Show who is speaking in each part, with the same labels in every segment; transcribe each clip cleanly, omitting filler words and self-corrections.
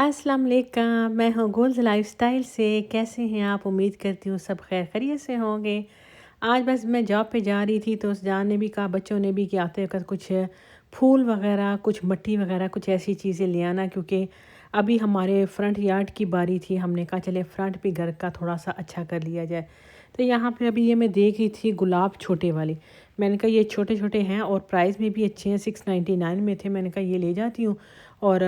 Speaker 1: अस्सलाम वालेकुम, मैं हूँ गोल्स लाइफस्टाइल से। कैसे हैं आप? उम्मीद करती हूँ सब खैर खैरियत से होंगे। आज बस मैं जॉब पे जा रही थी तो उस जान ने भी कहा, बच्चों ने भी, कि आते वक्त कुछ फूल वगैरह, कुछ मिट्टी वगैरह, कुछ ऐसी चीज़ें ले आना, क्योंकि अभी हमारे फ्रंट यार्ड की बारी थी। हमने कहा चले फ्रंट भी घर का थोड़ा सा अच्छा कर लिया जाए। तो यहाँ पे अभी ये मैं देख रही थी गुलाब छोटे वाले। मैंने कहा ये छोटे छोटे हैं और प्राइस में भी अच्छे हैं, 699 में थे। मैंने कहा ये ले जाती हूँ। और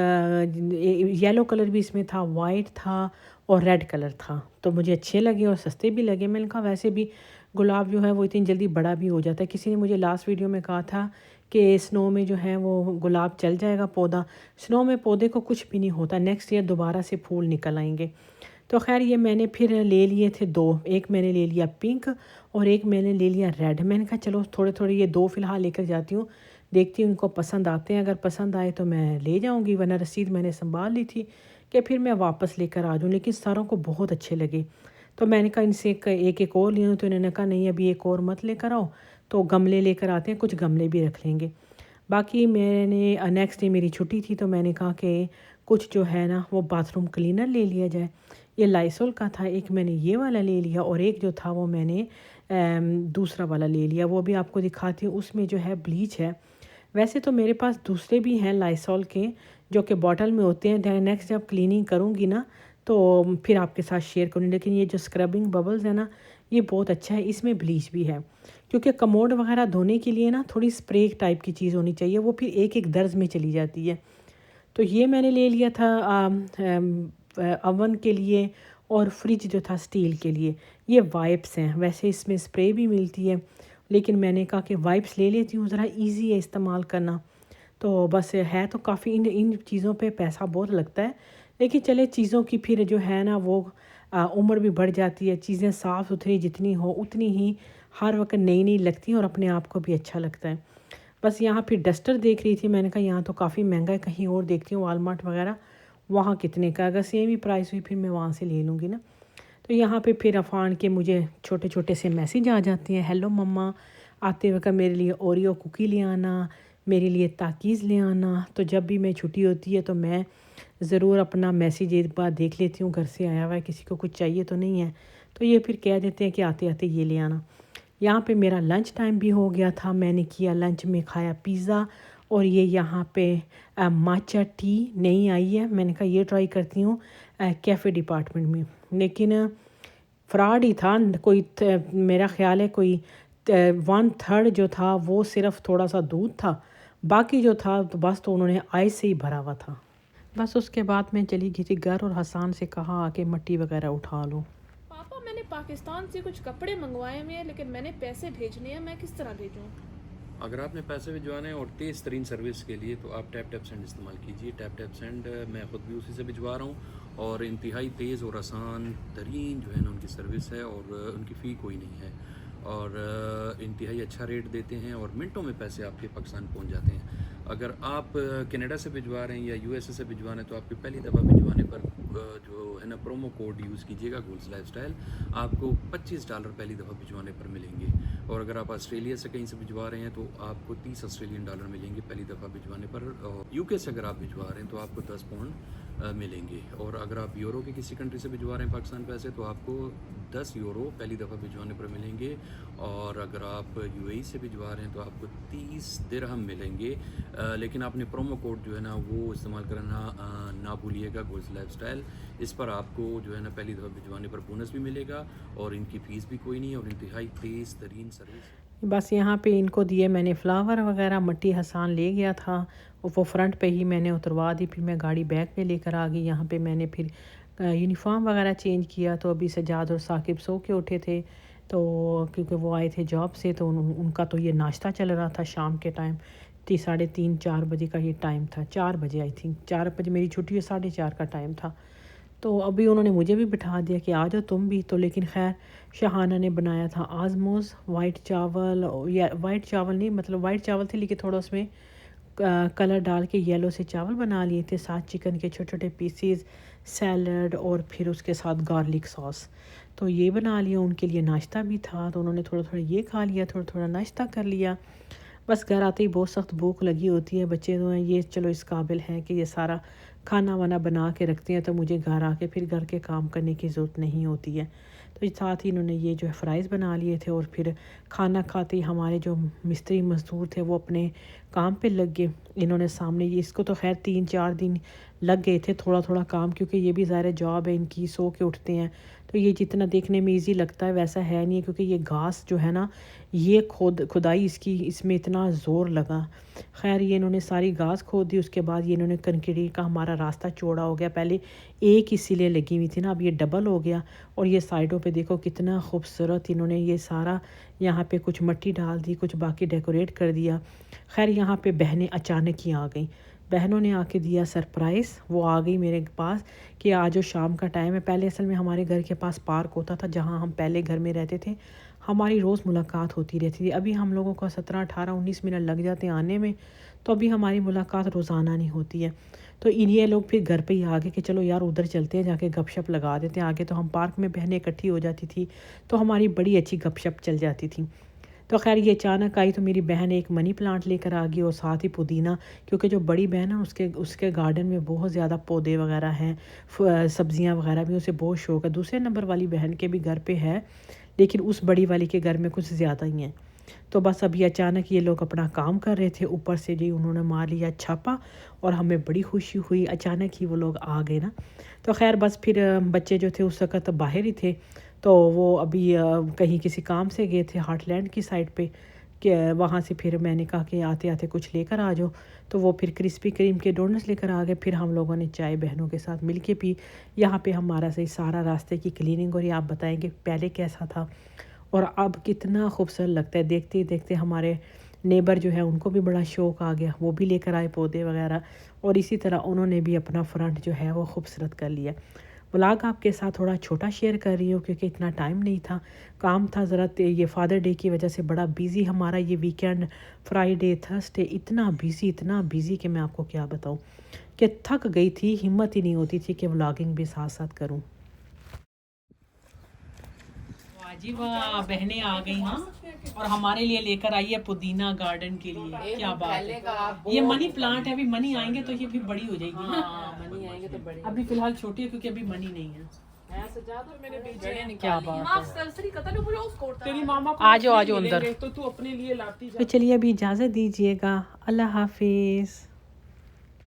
Speaker 1: येलो कलर भी इसमें था, वाइट था और रेड कलर था, तो मुझे अच्छे लगे और सस्ते भी लगे। मैंने कहा वैसे भी गुलाब जो है वो इतनी जल्दी बड़ा भी हो जाता है। किसी ने मुझे लास्ट वीडियो में कहा था कि स्नो में जो है वो गुलाब चल जाएगा पौधा। स्नो में पौधे को कुछ भी नहीं होता, नेक्स्ट ईयर दोबारा से फूल निकल आएंगे। तो खैर ये मैंने फिर ले लिए थे दो। एक मैंने ले लिया पिंक और एक मैंने ले लिया रेड। मैंने कहा चलो थोड़े थोड़े ये दो फ़िलहाल लेकर जाती हूँ, देखती हूँ उनको पसंद आते हैं। अगर पसंद आए तो मैं ले जाऊँगी, वरना रसीद मैंने संभाल ली थी कि फिर मैं वापस लेकर आ जाऊँ। लेकिन सारों को बहुत अच्छे लगे, तो मैंने कहा इनसे एक एक और लिया। तो इन्होंने कहा नहीं अभी एक और मत लेकर आओ, तो गमले लेकर आते हैं, कुछ गमले भी रख लेंगे। बाकी मैंने नेक्स्ट डे मेरी छुट्टी थी, तो मैंने कहा कि कुछ जो है ना वो बाथरूम क्लीनर ले लिया जाए। ये लाइसोल का था, एक मैंने ये वाला ले लिया और एक जो था वो मैंने दूसरा वाला ले लिया। वो भी आपको दिखाती हूँ। उसमें जो है ब्लीच है। वैसे तो मेरे पास दूसरे भी हैं लाइसोल के, जो कि बॉटल में होते हैं। नेक्स्ट जब क्लीनिंग करूँगी ना तो फिर आपके साथ शेयर करूँगी। लेकिन ये जो स्क्रबिंग बबल्स है ना, ये बहुत अच्छा है। इसमें ब्लीच भी है, क्योंकि कमोड वगैरह धोने के लिए ना थोड़ी स्प्रे टाइप की चीज़ होनी चाहिए, वो फिर एक एक दर्ज में चली जाती है। तो ये मैंने ले लिया था अवन के लिए, और फ्रिज जो था स्टील के लिए। ये वाइप्स हैं, वैसे इसमें स्प्रे भी मिलती है, लेकिन मैंने कहा कि वाइप्स ले लेती हूँ, ज़रा इजी है इस्तेमाल करना। तो बस है तो काफ़ी इन इन चीज़ों पे पैसा बहुत लगता है, लेकिन चले चीज़ों की फिर जो है ना वो उम्र भी बढ़ जाती है। चीज़ें साफ़ सुथरी जितनी हो उतनी ही हर वक्त नई नई लगती हैं और अपने आप को भी अच्छा लगता है। बस यहाँ फिर डस्टर देख रही थी। मैंने कहा यहाँ तो काफ़ी महंगा है, कहीं और देखती हूँ वालमार्ट वगैरह वहाँ कितने का। अगर सेम ही प्राइस हुई फिर मैं वहाँ से ले लूँगी ना। तो यहाँ पे फिर अफान के मुझे छोटे छोटे से मैसेज आ जाते हैं, हेलो मम्मा, आते वक्त मेरे लिए ओरियो कुकी ले आना, मेरे लिए ताकीज़ ले आना। तो जब भी मैं छुट्टी होती है तो मैं ज़रूर अपना मैसेज एक बार देख लेती हूँ, घर से आया हुआ है, किसी को कुछ चाहिए तो नहीं है। तो ये फिर कह देते हैं कि आते आते ये ले आना। यहाँ पे मेरा लंच टाइम भी हो गया था। मैंने किया लंच में, खाया पिज़्ज़ा। और ये यहाँ पे माचा टी नई आई है, मैंने कहा ये ट्राई करती हूँ कैफ़े डिपार्टमेंट में। लेकिन फ्रॉड ही था। कोई मेरा ख्याल है कोई 1/3 जो था वो सिर्फ थोड़ा सा दूध था, बाकी जो था तो बस तो उन्होंने आइस से ही भरा हुआ था। बस उसके बाद मैं चली गई थी घर और हसान से कहा आके मट्टी वगैरह उठा लो।
Speaker 2: पापा, मैंने पाकिस्तान से कुछ कपड़े मंगवाए हुए हैं, लेकिन मैंने पैसे भेजने हैं। मैं किस तरह भेजूं?
Speaker 3: अगर आपने पैसे भिजवाने हैं और तेज़ तरीन सर्विस के लिए तो आप टैप टैप सेंड इस्तेमाल कीजिए। टैप टैप सेंड मैं ख़ुद भी उसी से भिजवा रहा हूँ और इंतहाई तेज़ और आसान तरीन जो है ना उनकी सर्विस है, और उनकी फ़ी कोई नहीं है, और इंतहाई अच्छा रेट देते हैं और मिनटों में पैसे आपके पाकिस्तान पहुँच जाते हैं। अगर आप कनाडा से भिजवा रहे हैं या यूएसए से भिजवा रहे हैं तो आपकी पहली दफ़ा भिजवाने पर जो है ना प्रोमो कोड यूज़ कीजिएगा गोल्स लाइफस्टाइल, आपको $25 पहली दफ़ा भिजवाने पर मिलेंगे। और अगर आप ऑस्ट्रेलिया से कहीं से भिजवा रहे हैं तो आपको $30 मिलेंगे पहली दफ़ा भिजवाने पर। और यूके से अगर आप भिजवा रहे हैं तो आपको 10 पाउंड मिलेंगे। और अगर आप यूरो के किसी कंट्री से भिजवा रहे हैं पाकिस्तान पैसे तो आपको 10 यूरो पहली दफ़ा भिजवाने पर मिलेंगे। और अगर आप यूएई से भिजवा रहे हैं तो आपको 30 दिरहम मिलेंगे। लेकिन आपने प्रोमो कोड जो है ना वो इस्तेमाल करना ना भूलिएगा, गोल्स लाइफस्टाइल। इस पर आपको जो है ना पहली दफ़ा भिजवाने पर बोनस भी मिलेगा और इनकी फ़ीस भी कोई नहीं है और इंतहाई तेज़ तरीन सर्विस।
Speaker 1: बस यहाँ पे इनको दिए मैंने फ्लावर वगैरह। मट्टी हसान ले गया था, वो फ्रंट पे ही मैंने उतरवा दी। फिर मैं गाड़ी बैग पे लेकर आ गई। यहाँ पे मैंने फिर यूनिफॉर्म वगैरह चेंज किया। तो अभी सजाद और साकिब सो के उठे थे, तो क्योंकि वो आए थे जॉब से, तो उनका तो ये नाश्ता चल रहा था शाम के टाइम। 3:30-4 बजे का ये टाइम था, 4 बजे आई थिंक, 4 बजे मेरी छुट्टी है, 4:30 का टाइम था। तो अभी उन्होंने मुझे भी बिठा दिया कि आ जाओ तुम भी। तो लेकिन खैर शहाना ने बनाया था आजमोज़ वाइट चावल, या वाइट चावल नहीं, मतलब वाइट चावल थे लेकिन थोड़ा उसमें कलर डाल के येलो से चावल बना लिए थे, साथ चिकन के छोटे छोटे पीसीज, सैलड और फिर उसके साथ गार्लिक सॉस। तो ये बना लिया। उनके लिए नाश्ता भी था, तो उन्होंने थोड़ा थोड़ा ये खा लिया, थोड़ा थोड़ा नाश्ता कर लिया। बस घर आते ही बहुत सख्त भूख लगी होती है। बच्चे जो हैं ये चलो इस काबिल हैं कि ये सारा खाना वाना बना के रखते हैं, तो मुझे घर आके फिर घर के काम करने की ज़रूरत नहीं होती है। तो साथ ही इन्होंने ये जो है फ्राइज़ बना लिए थे, और फिर खाना खाते ही हमारे जो मिस्त्री मज़दूर थे वो अपने काम पे लग गए। इन्होंने सामने ये इसको तो खैर 3-4 दिन लग गए थे थोड़ा थोड़ा काम, क्योंकि ये भी ज़ाहिर जॉब है इनकी, सो के उठते हैं। तो ये जितना देखने में इजी लगता है वैसा है नहीं है, क्योंकि ये घास जो है ना, ये खुदाई इसकी इसमें इतना ज़ोर लगा। खैर ये इन्होंने सारी घास खोद दी। उसके बाद ये इन्होंने कंक्रीट का हमारा रास्ता चौड़ा हो गया। पहले एक ही सिले लगी हुई थी ना, अब ये डबल हो गया। और ये साइडों पे देखो कितना खूबसूरत इन्होंने ये सारा यहाँ पे कुछ मिट्टी डाल दी, कुछ बाकी डेकोरेट कर दिया। खैर यहाँ पे बहनें अचानक ही आ गई। बहनों ने आके दिया सरप्राइज़। वो आ गई मेरे पास कि आज जो शाम का टाइम है। पहले असल में हमारे घर के पास पार्क होता था, जहाँ हम पहले घर में रहते थे। हमारी रोज़ मुलाकात होती रहती थी। अभी हम लोगों को 17, 18, 19 मिनट लग जाते हैं आने में, तो अभी हमारी मुलाकात रोज़ाना नहीं होती है। तो ये लोग फिर घर पे ही आ गए कि चलो यार उधर चलते हैं, जाके गपशप लगा देते हैं। आगे तो हम पार्क में बहनें इकट्ठी हो जाती थी, तो हमारी बड़ी अच्छी गपशप चल जाती थी। तो खैर ये अचानक आई, तो मेरी बहन एक मनी प्लांट लेकर आ गई और साथ ही पुदीना, क्योंकि जो बड़ी बहन है उसके गार्डन में बहुत ज़्यादा पौधे वगैरह हैं, सब्ज़ियाँ वगैरह भी, उसे बहुत शौक़ है। दूसरे नंबर वाली बहन के भी घर पे है, लेकिन उस बड़ी वाली के घर में कुछ ज़्यादा ही हैं। तो बस अभी अचानक ये लोग अपना काम कर रहे थे, ऊपर से जी उन्होंने मार लिया छापा, और हमें बड़ी खुशी हुई। अचानक ही वो लोग आ गए ना। तो खैर बस फिर बच्चे जो थे उस वक़्त बाहर ही थे, तो वो अभी कहीं किसी काम से गए थे हार्टलैंड की साइड पे, कि वहाँ से फिर मैंने कहा कि आते आते कुछ लेकर आ जाओ। तो वो फिर क्रिस्पी क्रीम के डोनट्स लेकर आ गए। फिर हम लोगों ने चाय बहनों के साथ मिल के पी। यहाँ पे हमारा सही सारा रास्ते की क्लीनिंग, और ये आप बताएंगे पहले कैसा था और अब कितना खूबसूरत लगता है। देखते ही देखते हमारे नेबर जो है उनको भी बड़ा शौक़ आ गया, वो भी लेकर आए पौधे वगैरह, और इसी तरह उन्होंने भी अपना फ्रंट जो है वो खूबसूरत कर लिया। व्लॉग आपके साथ थोड़ा छोटा शेयर कर रही हूँ, क्योंकि इतना टाइम नहीं था, काम था ज़रा। ये फादर डे की वजह से बड़ा बिज़ी हमारा ये वीकेंड, फ्राइडे थर्सडे इतना बिज़ी कि मैं आपको क्या बताऊँ, कि थक गई थी, हिम्मत ही नहीं होती थी कि व्लॉगिंग भी साथ साथ करूँ। जी वाह, बहनें आ गई। हाँ, और हमारे लिए लेकर आई है पुदीना गार्डन के लिए। क्या बात है। ये मनी प्लांट है, अभी मनी आएंगे तो ये फिर बड़ी हो जाएगी। हाँ, मनी आएंगे तो बड़ी। अभी फिलहाल छोटी है क्योंकि अभी मनी नहीं है। क्या बात है।
Speaker 2: तेरी मामा को
Speaker 1: आ जाओ अंदर।
Speaker 2: तो तू अपने लिए लाती जा।
Speaker 1: तो चलिए अभी इजाज़त दीजिएगा। अल्लाह हाफिज़।